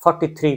43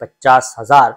50,000,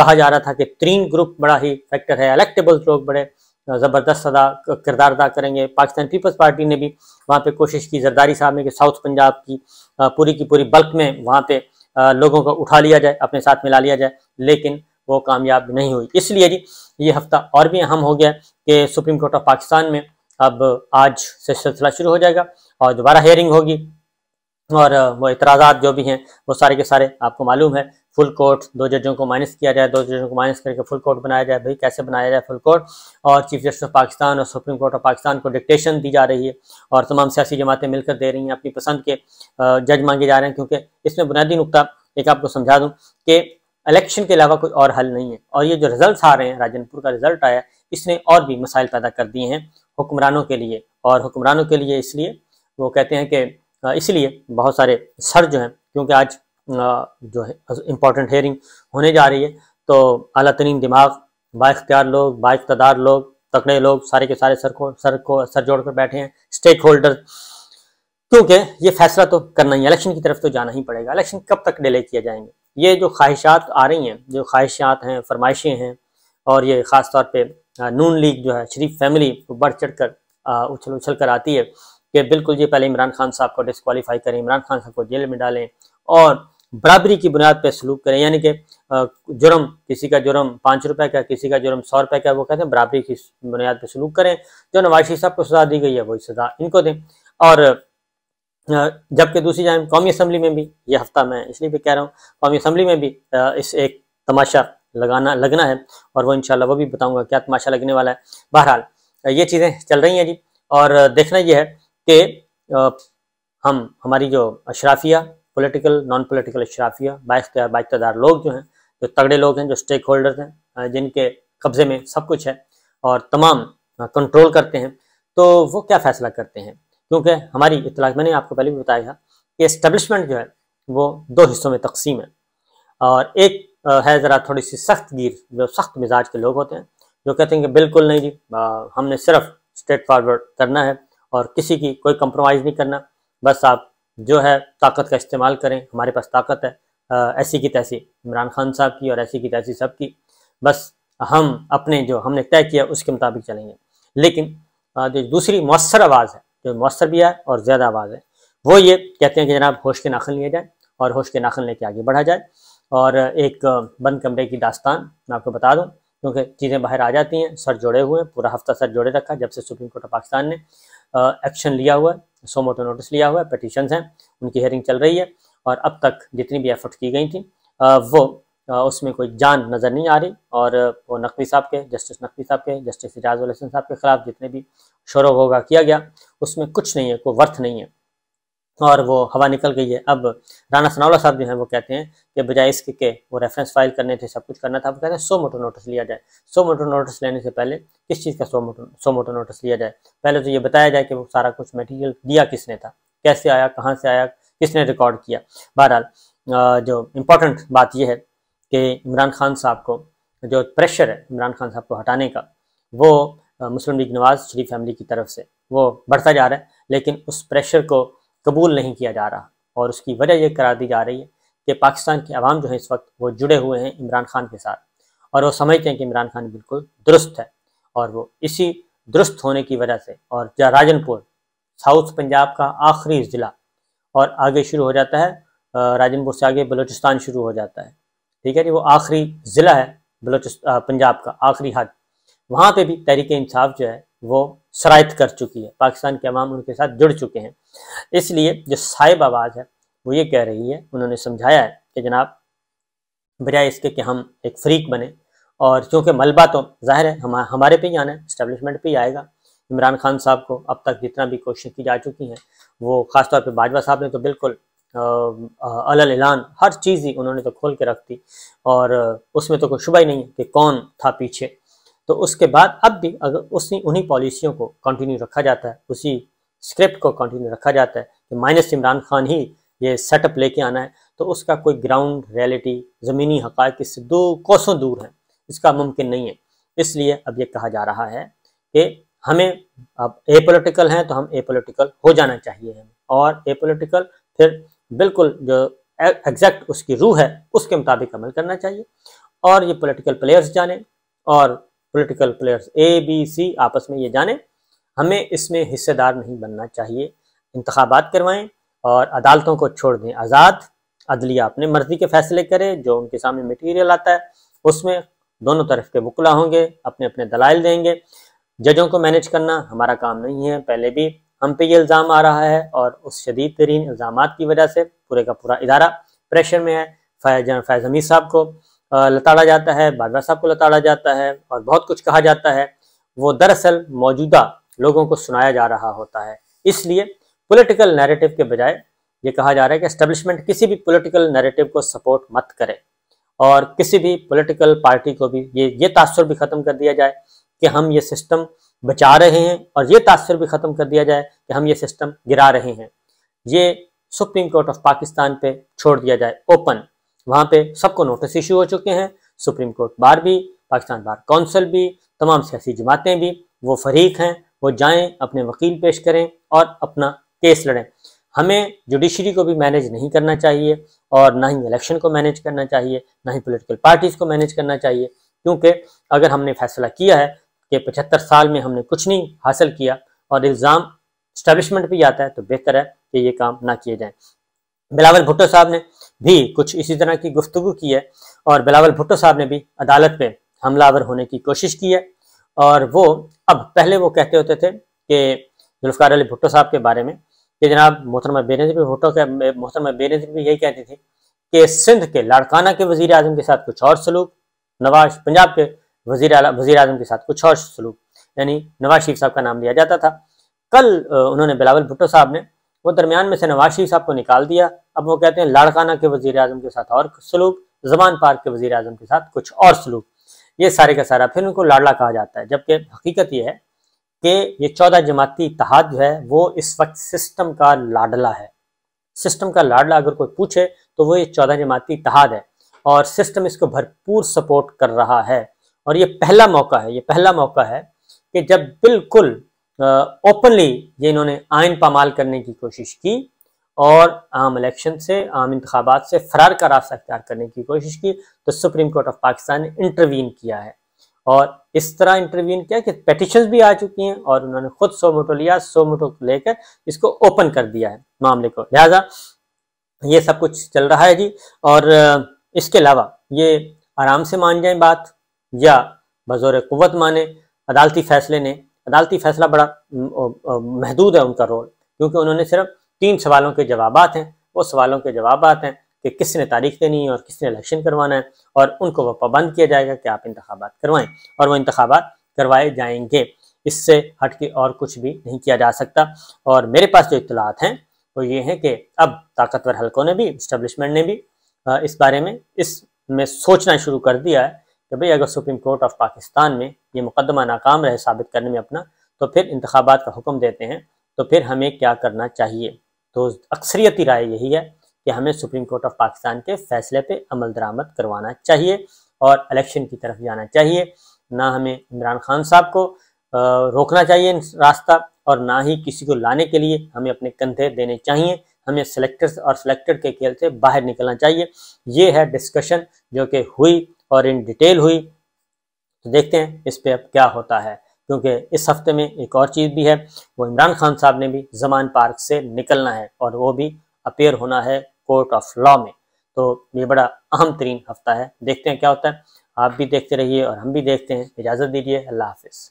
کہا جا رہا تھا کہ ترین گروپ بڑا ہی فیکٹر ہے، الیکٹیبل لوگ بڑے زبردست کردار ادا کریں گے۔ پاکستان پیپلز پارٹی نے بھی وہاں پہ کوشش کی، زرداری صاحب نے کہ ساؤتھ پنجاب کی پوری بلک میں وہاں پہ لوگوں کو اٹھا لیا جائے، اپنے ساتھ ملا لیا جائے، لیکن وہ کامیاب نہیں ہوئی۔ اس لیے جی یہ ہفتہ اور بھی اہم ہو گیا کہ سپریم کورٹ آف پاکستان میں اب آج سے سلسلہ شروع ہو جائے گا اور دوبارہ ہیئرنگ ہوگی، اور وہ اعتراضات جو بھی ہیں وہ سارے کے سارے آپ کو معلوم ہے، فل کورٹ 2 ججوں کو مائنس کیا جائے، 2 ججوں کو مائنس کر کے فل کورٹ بنایا جائے۔ بھئی کیسے بنایا جائے فل کورٹ؟ اور چیف جسٹس آف پاکستان اور سپریم کورٹ آف پاکستان کو ڈکٹیشن دی جا رہی ہے، اور تمام سیاسی جماعتیں مل کر دے رہی ہیں، اپنی پسند کے جج مانگے جا رہے ہیں، کیونکہ اس میں بنیادی نقطہ ایک آپ کو سمجھا دوں کہ الیکشن کے علاوہ کوئی اور حل نہیں ہے، اور یہ جو رزلٹس آ رہے ہیں، راجن پور کا رزلٹ آیا، اس نے اور بھی مسائل پیدا کر دیے ہیں حکمرانوں کے لیے، اور حکمرانوں کے لیے اس لیے وہ کہتے ہیں کہ اس لیے بہت سارے سر جو ہیں، کیونکہ آج جو ہے امپورٹنٹ ہیئرنگ ہونے جا رہی ہے، تو اعلیٰ ترین دماغ، با اختیار لوگ، با اقتدار لوگ، تکڑے لوگ سارے کے سارے سر جوڑ کر بیٹھے ہیں، اسٹیک ہولڈر، کیونکہ یہ فیصلہ تو کرنا ہی، الیکشن کی طرف تو جانا ہی پڑے گا۔ الیکشن کب تک ڈیلے کیے جائیں گے؟ یہ جو خواہشات آ رہی ہیں، جو خواہشات ہیں، فرمائشیں ہیں، اور یہ خاص طور پہ نون لیگ جو ہے، شریف فیملی بڑھ چڑھ کر اچھل کر آتی ہے کہ بالکل یہ پہلے عمران خان صاحب کو ڈسکوالیفائی کریں، عمران خان صاحب کو جیل میں ڈالیں، اور برابری کی بنیاد پہ سلوک کریں، یعنی کہ جرم، کسی کا جرم 5 روپے کا، کسی کا جرم 100 روپے کا، وہ کہتے ہیں برابری کی بنیاد پہ سلوک کریں، جو نواز شریف صاحب کو سزا دی گئی ہے وہی سزا ان کو دیں۔ اور جبکہ دوسری جانب قومی اسمبلی میں بھی یہ ہفتہ، میں اس لیے بھی کہہ رہا ہوں، قومی اسمبلی میں بھی اس ایک تماشا لگنا ہے، اور وہ انشاءاللہ وہ بھی بتاؤں گا کیا تماشا لگنے والا ہے۔ بہرحال یہ چیزیں چل رہی ہیں جی، اور دیکھنا یہ ہے کہ ہماری جو اشرافیہ، پولیٹیکل نان پولیٹیکل اشرافیہ، با اختیار با اقتدار لوگ جو ہیں، جو تگڑے لوگ ہیں، جو اسٹیک ہولڈرز ہیں، جن کے قبضے میں سب کچھ ہے اور تمام کنٹرول کرتے ہیں، تو وہ کیا فیصلہ کرتے ہیں؟ کیونکہ ہماری اطلاع، میں نے آپ کو پہلے بھی بتایا تھا کہ اسٹیبلشمنٹ جو ہے وہ 2 حصوں میں تقسیم ہے، اور ایک ہے ذرا تھوڑی سی سخت گیر، جو سخت مزاج کے لوگ ہوتے ہیں، جو کہتے ہیں کہ بالکل نہیں جی، ہم نے صرف اسٹریٹ فارورڈ کرنا ہے اور کسی کی کوئی کمپرومائز نہیں کرنا، بس آپ جو ہے طاقت کا استعمال کریں، ہمارے پاس طاقت ہے ایسی کی تیسی عمران خان صاحب کی اور ایسی کی تیسی سب کی، بس ہم اپنے جو ہم نے طے کیا اس کے مطابق چلیں گے۔ لیکن جو دوسری مؤثر آواز ہے، جو مؤثر بھی ہے اور زیادہ آواز ہے، وہ یہ کہتے ہیں کہ جناب ہوش کے ناخن لیے جائیں اور ہوش کے ناخن لے کے آگے بڑھا جائے، اور ایک بند کمرے کی داستان میں آپ کو بتا دوں، کیونکہ چیزیں باہر آ جاتی ہیں، سر جوڑے ہوئے ہیں، پورا ہفتہ سر جوڑے رکھا جب سے سپریم کورٹ آف پاکستان نے ایکشن لیا ہوا ہے، سو موٹو نوٹس لیا ہوا ہے، پیٹیشنز ہیں، ان کی ہیئرنگ چل رہی ہے، اور اب تک جتنی بھی ایفرٹ کی گئی تھیں وہ اس میں کوئی جان نظر نہیں آ رہی، اور وہ نقوی صاحب کے، جسٹس نقوی صاحب کے، جسٹس اعجاز الحسن صاحب کے خلاف جتنے بھی شور و غوغا کیا گیا اس میں کچھ نہیں ہے، کوئی ورتھ نہیں ہے، اور وہ ہوا نکل گئی ہے۔ اب رانا ثناء اللہ صاحب جو ہیں وہ کہتے ہیں کہ بجائے اس کے کہ وہ ریفرنس فائل کرنے تھے، سب کچھ کرنا تھا، وہ کہتے ہیں 100 موٹو نوٹس لیا جائے۔ 100 موٹو نوٹس لینے سے پہلے کس چیز کا 100 موٹو نوٹس لیا جائے؟ پہلے تو یہ بتایا جائے کہ وہ سارا کچھ میٹیریل دیا کس نے تھا، کیسے آیا، کہاں سے آیا، کس نے ریکارڈ کیا۔ بہرحال جو امپورٹنٹ بات یہ ہے کہ عمران خان صاحب کو جو پریشر ہے عمران خان صاحب کو ہٹانے کا، وہ مسلم لیگ نواز شریف فیملی کی طرف سے وہ بڑھتا جا رہا ہے، لیکن اس پریشر کو قبول نہیں کیا جا رہا، اور اس کی وجہ یہ قرار دی جا رہی ہے کہ پاکستان کے عوام جو ہے اس وقت وہ جڑے ہوئے ہیں عمران خان کے ساتھ، اور وہ سمجھتے ہیں کہ عمران خان بالکل درست ہے، اور وہ اسی درست ہونے کی وجہ سے، اور راجن پور ساؤتھ پنجاب کا آخری ضلع، اور آگے شروع ہو جاتا ہے راجن پور سے آگے بلوچستان شروع ہو جاتا ہے، ٹھیک ہے جی، وہ آخری ضلع ہے پنجاب کا آخری حد، وہاں پہ بھی تحریک انصاف جو ہے وہ شرائط کر چکی ہے، پاکستان کے عوام ان کے ساتھ جڑ چکے ہیں۔ اس لیے جو صائب آواز ہے وہ یہ کہہ رہی ہے، انہوں نے سمجھایا ہے کہ جناب بجائے اس کے کہ ہم ایک فریق بنے، اور چونکہ ملبہ تو ظاہر ہے ہمارے پہ ہی آنا ہے، اسٹیبلشمنٹ پہ ہی آئے گا، عمران خان صاحب کو اب تک جتنا بھی کوششیں کی جا چکی ہیں، وہ خاص طور پہ باجوہ صاحب نے تو بالکل علل اعلان ہر چیز ہی انہوں نے تو کھول کے رکھ دی، اور اس میں تو کوئی شبہ ہی نہیں ہے کہ کون تھا پیچھے۔ تو اس کے بعد اب بھی اگر انہی پالیسیوں کو کنٹینیو رکھا جاتا ہے، اسی اسکرپٹ کو کنٹینیو رکھا جاتا ہے کہ مائنس عمران خان ہی یہ سیٹ اپ لے کے آنا ہے، تو اس کا کوئی گراؤنڈ ریئلٹی، زمینی حقائق اس سے کوسوں دور ہیں، اس کا ممکن نہیں ہے۔ اس لیے اب یہ کہا جا رہا ہے کہ ہمیں اب اے پولیٹیکل ہیں تو ہم اے پولیٹیکل ہو جانا چاہیے ہمیں، اور اے پولیٹیکل پھر بالکل جو ایگزیکٹ اس کی روح ہے اس کے مطابق عمل کرنا چاہیے، اور یہ پولیٹیکل پلیئرز جانیں اور پولیٹیکل پلیئرز اے بی سی آپس میں یہ جانیں، ہمیں اس میں حصے دار نہیں بننا چاہیے۔ انتخابات کروائیں اور عدالتوں کو چھوڑ دیں آزاد، عدلیہ اپنے مرضی کے فیصلے کرے، جو ان کے سامنے مٹیریل آتا ہے اس میں دونوں طرف کے وکلا ہوں گے، اپنے اپنے دلائل دیں گے۔ ججوں کو مینیج کرنا ہمارا کام نہیں ہے، پہلے بھی ہم پہ یہ الزام آ رہا ہے اور اس شدید ترین الزامات کی وجہ سے پورے کا پورا ادارہ پریشر میں ہے۔ فیض حمید صاحب کو لتاڑا جاتا ہے، باجوہ صاحب کو لتاڑا جاتا ہے اور بہت کچھ کہا جاتا ہے، وہ دراصل موجودہ لوگوں کو سنایا جا رہا ہوتا ہے۔ اس لیے پولیٹیکل نیریٹو کے بجائے یہ کہا جا رہا ہے کہ اسٹیبلشمنٹ کسی بھی پولیٹیکل نیریٹو کو سپورٹ مت کرے، اور کسی بھی پولیٹیکل پارٹی کو بھی یہ تاثر بھی ختم کر دیا جائے کہ ہم یہ سسٹم بچا رہے ہیں، اور یہ تاثر بھی ختم کر دیا جائے کہ ہم یہ سسٹم گرا رہے ہیں۔ یہ سپریم کورٹ آف پاکستان پہ چھوڑ دیا جائے اوپن، وہاں پہ سب کو نوٹس ایشو ہو چکے ہیں، سپریم کورٹ بار بھی، پاکستان بار کونسل بھی، تمام سیاسی جماعتیں بھی، وہ فریق ہیں، وہ جائیں اپنے وکیل پیش کریں اور اپنا کیس لڑیں۔ ہمیں جوڈیشری کو بھی مینیج نہیں کرنا چاہیے، اور نہ ہی الیکشن کو مینیج کرنا چاہیے، نہ ہی پولیٹیکل پارٹیز کو مینیج کرنا چاہیے، کیونکہ اگر ہم نے فیصلہ کیا ہے کہ 75 سال میں ہم نے کچھ نہیں حاصل کیا اور الزام اسٹیبلشمنٹ بھی آتا ہے، تو بہتر ہے کہ یہ کام نہ کیے جائیں۔ بلاول بھٹو صاحب نے بھی کچھ اسی طرح کی گفتگو کی ہے، اور بلاول بھٹو صاحب نے بھی عدالت پہ حملہ آور ہونے کی کوشش کی ہے، اور وہ پہلے وہ کہتے ہوتے تھے کہ ذوالفقار علی بھٹو صاحب کے بارے میں کہ جناب محترمہ بینظیر بھٹو کے محترمہ بینظیر بھی یہی کہتی تھی کہ سندھ کے لاڑکانہ کے وزیر اعظم کے ساتھ کچھ اور سلوک، پنجاب کے وزیر اعظم کے ساتھ کچھ اور سلوک، یعنی نواز شریف صاحب کا نام لیا جاتا تھا۔ کل انہوں نے بلاول بھٹو صاحب نے وہ درمیان میں سے نواز شریف صاحب کو نکال دیا، اب وہ کہتے ہیں لاڑکانہ کے وزیر اعظم کے ساتھ اور سلوک، زمان پارک کے وزیر اعظم کے ساتھ کچھ اور سلوک، یہ سارے کا سارا پھر ان کو لاڈلا کہا جاتا ہے، جبکہ حقیقت یہ ہے کہ یہ 14 جماعتی اتحاد جو ہے وہ اس وقت سسٹم کا لاڈلا ہے۔ سسٹم کا لاڈلا اگر کوئی پوچھے تو وہ یہ 14 جماعتی اتحاد ہے، اور سسٹم اس کو بھرپور سپورٹ کر رہا ہے، اور یہ پہلا موقع ہے کہ جب بالکل اوپنلی یہ انہوں نے آئین پامال کرنے کی کوشش کی اور عام الیکشن سے، عام انتخابات سے فرار کا راستہ اختیار کرنے کی کوشش کی، تو سپریم کورٹ آف پاکستان نے انٹروین کیا ہے، اور اس طرح انٹروین کیا کہ پیٹیشنز بھی آ چکی ہیں اور انہوں نے خود 100 موٹو لیا، 100 موٹو لے کر اس کو اوپن کر دیا ہے معاملے کو۔ لہٰذا یہ سب کچھ چل رہا ہے جی، اور اس کے علاوہ یہ آرام سے مان جائیں بات یا بزور قوت مانیں، عدالتی فیصلہ بڑا محدود ہے ان کا رول، کیونکہ انہوں نے صرف 3 سوالوں کے جوابات ہیں، وہ سوالوں کے جوابات ہیں کہ کس نے تاریخ دینی ہے اور کس نے الیکشن کروانا ہے، اور ان کو وہ پابند کیا جائے گا کہ آپ انتخابات کروائیں، اور وہ انتخابات کروائے جائیں گے۔ اس سے ہٹ کے اور کچھ بھی نہیں کیا جا سکتا۔ اور میرے پاس جو اطلاعات ہیں وہ یہ ہیں کہ اب طاقتور حلقوں نے بھی، اسٹیبلشمنٹ نے بھی اس بارے میں سوچنا شروع کر دیا ہے کہ بھئی اگر سپریم کورٹ آف پاکستان میں یہ مقدمہ ناکام رہے ثابت کرنے میں اپنا، تو پھر انتخابات کا حکم دیتے ہیں، تو پھر ہمیں کیا کرنا چاہیے۔ تو اکثریتی رائے یہی ہے کہ ہمیں سپریم کورٹ آف پاکستان کے فیصلے پہ عمل درآمد کروانا چاہیے اور الیکشن کی طرف جانا چاہیے، نہ ہمیں عمران خان صاحب کو روکنا چاہیے راستہ، اور نہ ہی کسی کو لانے کے لیے ہمیں اپنے کندھے دینے چاہیے، ہمیں سلیکٹرز اور سلیکٹڈ کے کھیل سے باہر نکلنا چاہیے۔ یہ ہے ڈسکشن جو کہ ہوئی اور ان ڈیٹیل ہوئی، تو دیکھتے ہیں اس پہ اب کیا ہوتا ہے، کیونکہ اس ہفتے میں ایک اور چیز بھی ہے، وہ عمران خان صاحب نے بھی زمان پارک سے نکلنا ہے اور وہ بھی اپیئر ہونا ہے کورٹ آف لا میں۔ تو یہ بڑا اہم ترین ہفتہ ہے، دیکھتے ہیں کیا ہوتا ہے۔ آپ بھی دیکھتے رہیے اور ہم بھی دیکھتے ہیں۔ اجازت دیجیے، اللہ حافظ۔